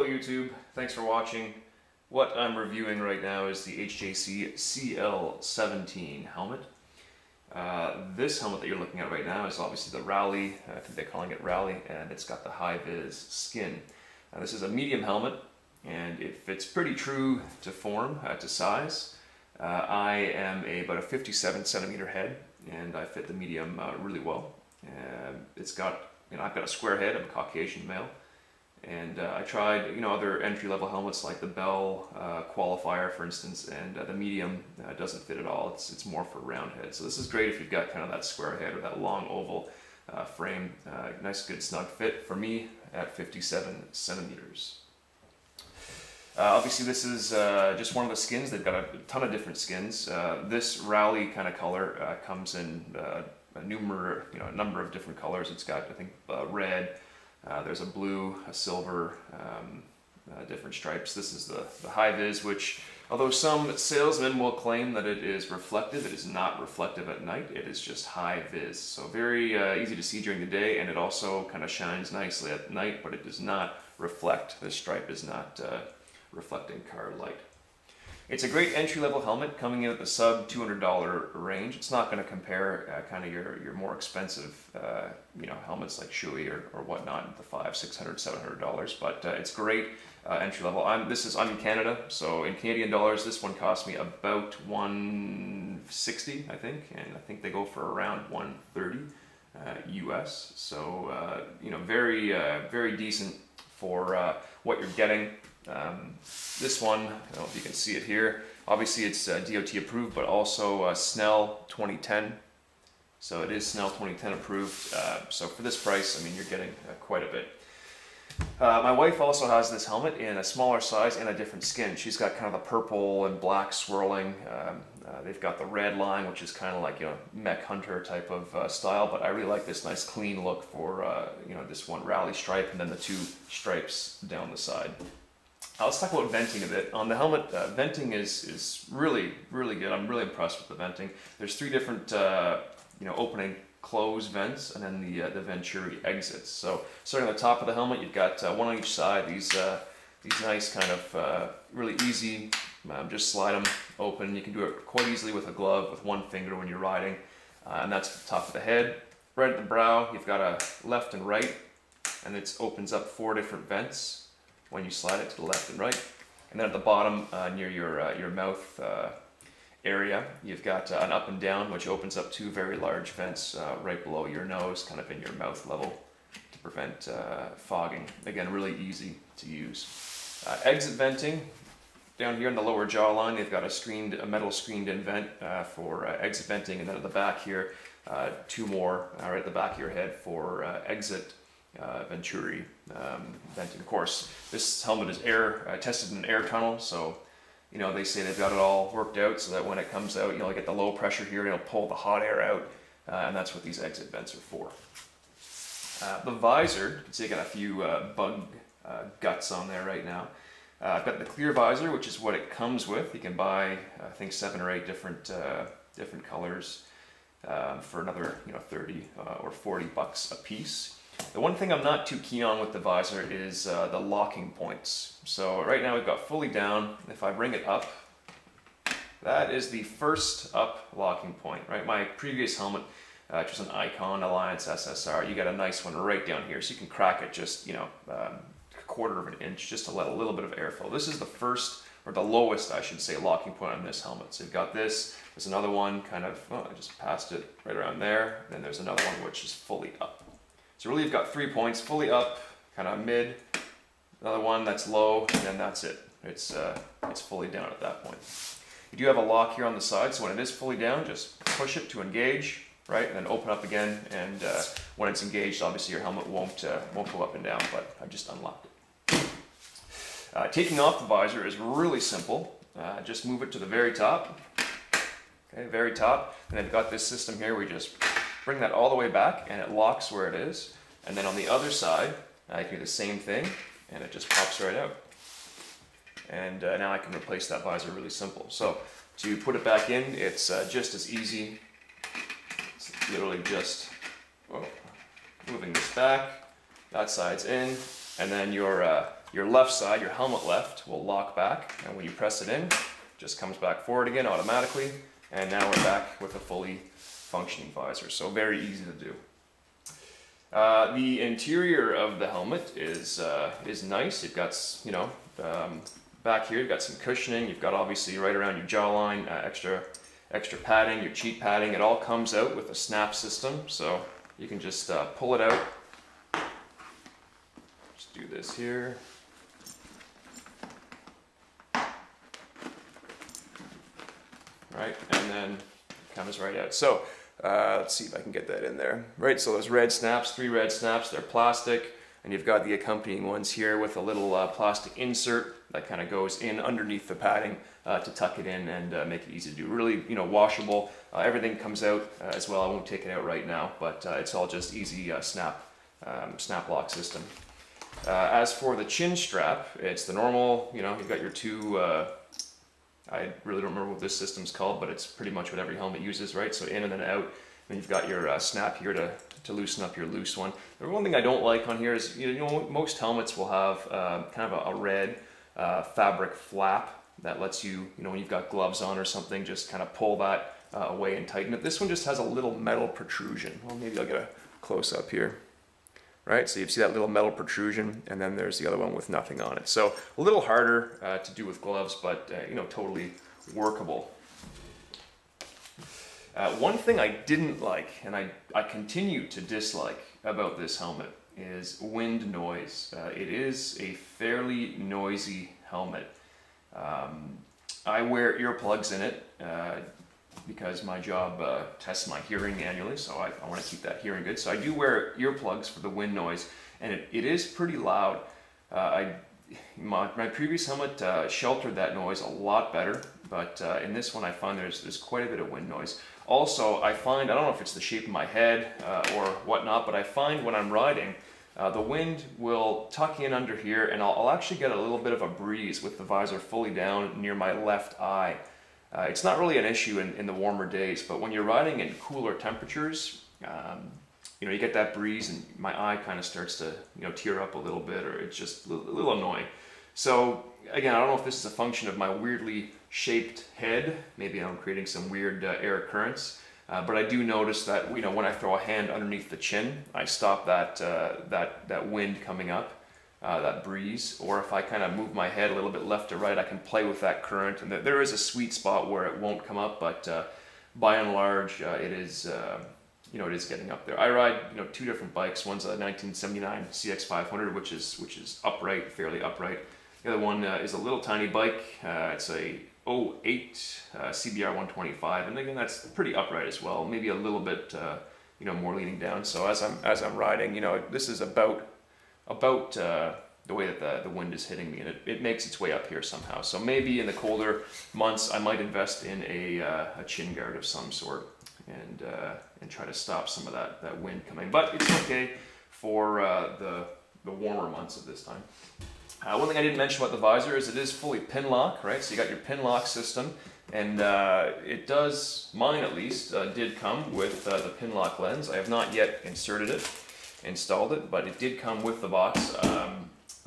YouTube, thanks for watching. What I'm reviewing right now is the HJC CL-17 helmet. This helmet that you're looking at right now is obviously the Rally, I think they're calling it Rally, and it's got the high-vis skin. This is a medium helmet, and it fits pretty true to form, to size. I am about a 57 centimeter head, and I fit the medium really well. It's got, I've got a square head, I'm a Caucasian male. And I tried, other entry-level helmets like the Bell Qualifier, for instance, and the medium doesn't fit at all. It's more for round head. So this is great if you've got kind of that square head or that long oval frame. Nice, good, snug fit for me at 57 centimeters. Obviously, this is just one of the skins. They've got a ton of different skins. This Rally kind of color comes in a number of different colors. It's got, I think, red. There's a blue, a silver, different stripes. This is the high-vis, which, although some salesmen will claim that it is reflective, it is not reflective at night. It is just high-vis. So very easy to see during the day, and it also kind of shines nicely at night, but it does not reflect. This stripe is not reflecting car light. It's a great entry-level helmet coming in at the sub $200 range. It's not going to compare kind of your more expensive helmets like Shui or whatnot, the $500, $600, $700, but it's great entry-level. I'm in Canada, so in Canadian dollars this one cost me about $160, I think, and I think they go for around $130 US. So very very decent for what you're getting. This one, I don't know if you can see it here, obviously it's DOT approved, but also Snell 2010. So it is Snell 2010 approved. So for this price, I mean, you're getting quite a bit. My wife also has this helmet in a smaller size and a different skin. She's got kind of the purple and black swirling. They've got the red line, which is kind of like, mech hunter type of style, but I really like this nice clean look for, this one Rally stripe and then the two stripes down the side. Let's talk about venting a bit. On the helmet, venting is really, really good. I'm really impressed with the venting. There's three different, opening, close vents, and then the Venturi exits. So starting at the top of the helmet, you've got one on each side. These nice kind of really easy. Just slide them open. You can do it quite easily with a glove with one finger when you're riding, and that's the top of the head. Right at the brow, you've got a left and right, and it opens up 4 different vents when you slide it to the left and right. And then at the bottom, near your mouth area, you've got an up and down, which opens up 2 very large vents right below your nose, kind of in your mouth level, to prevent fogging. Again, really easy to use. Exit venting, down here in the lower jawline, they've got a metal screened-in vent for exit venting, and then at the back here, 2 more right at the back of your head for exit Venturi venting. Of course, this helmet is tested in an air tunnel, so they say they've got it all worked out so that when it comes out, get the low pressure here, it'll pull the hot air out, and that's what these exit vents are for. The visor, you can see I got a few bug guts on there right now. I've got the clear visor, which is what it comes with. You can buy, I think, 7 or 8 different colors for another 30 or 40 bucks a piece. The one thing I'm not too keen on with the visor is the locking points. So right now we've got fully down. If I bring it up, that is the first up locking point, right? My previous helmet, which was an Icon Alliance SSR, you got a nice one right down here. So you can crack it just, a 1/4 of an inch just to let a little bit of airflow. This is the first, or the lowest, I should say, locking point on this helmet. So you've got this, there's another one kind of, I just passed it right around there. Then there's another one which is fully up. So really you've got 3 points, fully up, kind of mid, another one that's low, and then that's it. It's fully down at that point. You do have a lock here on the side, so when it is fully down, just push it to engage, right, and then open up again, and when it's engaged, obviously your helmet won't go up and down, but I just unlocked it. Taking off the visor is really simple. Just move it to the very top, okay, very top, and I've got this system here where you just bring that all the way back and it locks where it is. And then on the other side, I can do the same thing and it just pops right out. And now I can replace that visor really simple. So to put it back in, it's just as easy. It's literally just moving this back, that side's in, and then your your left side, your helmet left, will lock back, and when you press it in, it just comes back forward again automatically, and now we're back with a fully functioning visor. So very easy to do. The interior of the helmet is nice. You've got, you know, back here you've got some cushioning. You've got obviously right around your jawline extra padding, your cheek padding. It all comes out with a snap system, so you can just pull it out. Just do this here. Right, and then it comes right out. So let's see if I can get that in there. Right, so those red snaps, 3 red snaps, they're plastic, and you've got the accompanying ones here with a little plastic insert that kind of goes in underneath the padding to tuck it in and make it easy to do. Really, you know, washable. Everything comes out as well. I won't take it out right now, but it's all just easy snap lock system. As for the chin strap, it's the normal, you know, you've got your 2, I really don't remember what this system's called, but it's pretty much what every helmet uses, right? So in and then out. Then you've got your snap here to loosen up your loose one. The one thing I don't like on here is, you know, most helmets will have kind of a red fabric flap that lets you, you know, when you've got gloves on or something, just kind of pull that away and tighten it. This one just has a little metal protrusion. Well, maybe I'll get a close up here. Right, so you see that little metal protrusion, and then there's the other one with nothing on it. So a little harder to do with gloves, but you know, totally workable. One thing I didn't like, and I continue to dislike about this helmet, is wind noise. It is a fairly noisy helmet. I wear earplugs in it because my job tests my hearing annually, so I want to keep that hearing good. So I do wear earplugs for the wind noise, and it is pretty loud. My previous helmet sheltered that noise a lot better, but in this one I find there's quite a bit of wind noise. Also, I find, I don't know if it's the shape of my head or whatnot, but I find when I'm riding, the wind will tuck in under here, and I'll actually get a little bit of a breeze with the visor fully down near my left eye. It's not really an issue in the warmer days, but when you're riding in cooler temperatures, you know, you get that breeze and my eye kind of starts to, you know, tear up a little bit, or it's just a little annoying. So again, I don't know if this is a function of my weirdly shaped head. Maybe I'm creating some weird air currents, but I do notice that, you know, when I throw a hand underneath the chin, I stop that wind coming up. That breeze, or if I kind of move my head a little bit left to right, I can play with that current, and there is a sweet spot where it won't come up, but by and large, it is, you know, it is getting up there. I ride, you know, 2 different bikes. One's a 1979 CX-500, which is upright, fairly upright. The other one is a little tiny bike. It's a 08 CBR 125, and again, that's pretty upright as well. Maybe a little bit, you know, more leaning down. So as I'm riding, you know, this is about the way that the wind is hitting me, and it makes its way up here somehow. So maybe in the colder months I might invest in a chin guard of some sort and try to stop some of that wind coming. But it's okay for the warmer months of this time. One thing I didn't mention about the visor is it is fully Pinlock, right? So you got your Pinlock system, and it does, mine at least, did come with the Pinlock lens. I have not yet installed it, but it did come with the box.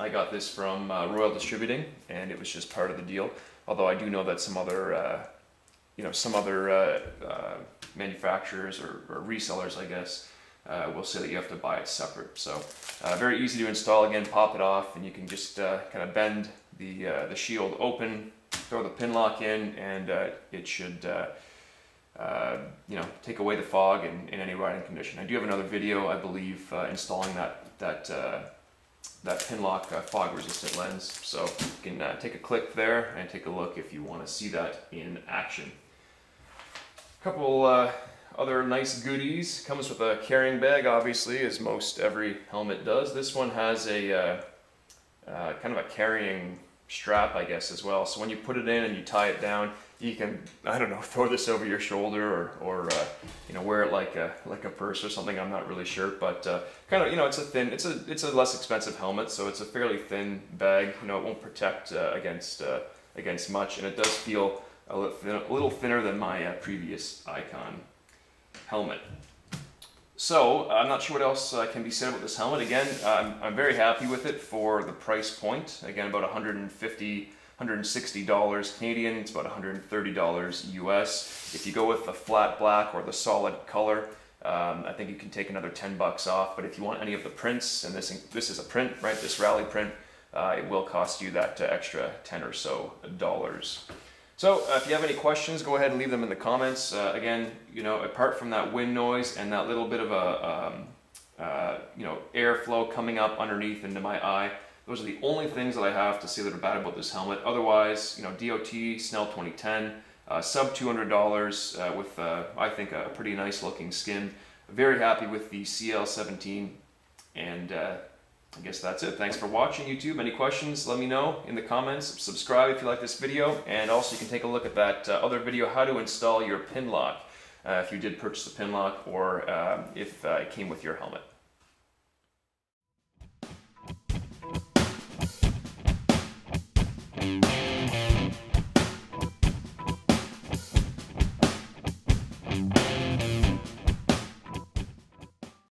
I got this from Royal Distributing, and it was just part of the deal. Although I do know that some other, you know, manufacturers or resellers, I guess, will say that you have to buy it separate. So very easy to install. Again, pop it off, and you can just kind of bend the shield open, throw the Pinlock in, and it should. You know, take away the fog in any riding condition. I do have another video, I believe, installing that Pinlock fog-resistant lens. So you can take a click there and take a look if you want to see that in action. A couple other nice goodies. Comes with a carrying bag, obviously, as most every helmet does. This one has a kind of a carrying strap, I guess, as well. So when you put it in and you tie it down, you can, I don't know, throw this over your shoulder or you know, wear it like a purse or something. I'm not really sure, but kind of, you know, it's a less expensive helmet, so it's a fairly thin bag. You know, it won't protect against much, and it does feel a little thinner than my previous Icon helmet. So I'm not sure what else can be said about this helmet. Again, I'm very happy with it for the price point. Again, about $150, $160 Canadian. It's about $130 US. If you go with the flat black or the solid color, I think you can take another 10 bucks off. But if you want any of the prints, and this is a print, right? This rally print, it will cost you that extra 10 or so dollars. So if you have any questions, go ahead and leave them in the comments. Again, you know, apart from that wind noise and that little bit of a you know, airflow coming up underneath into my eye, those are the only things that I have to say that are bad about this helmet. Otherwise, you know, DOT Snell 2010, sub $200 with I think a pretty nice looking skin. Very happy with the CL-17, and I guess that's it. Thanks for watching, YouTube. Any questions, let me know in the comments. Subscribe if you like this video, and also you can take a look at that other video, how to install your Pinlock, if you did purchase the Pinlock, or if it came with your helmet.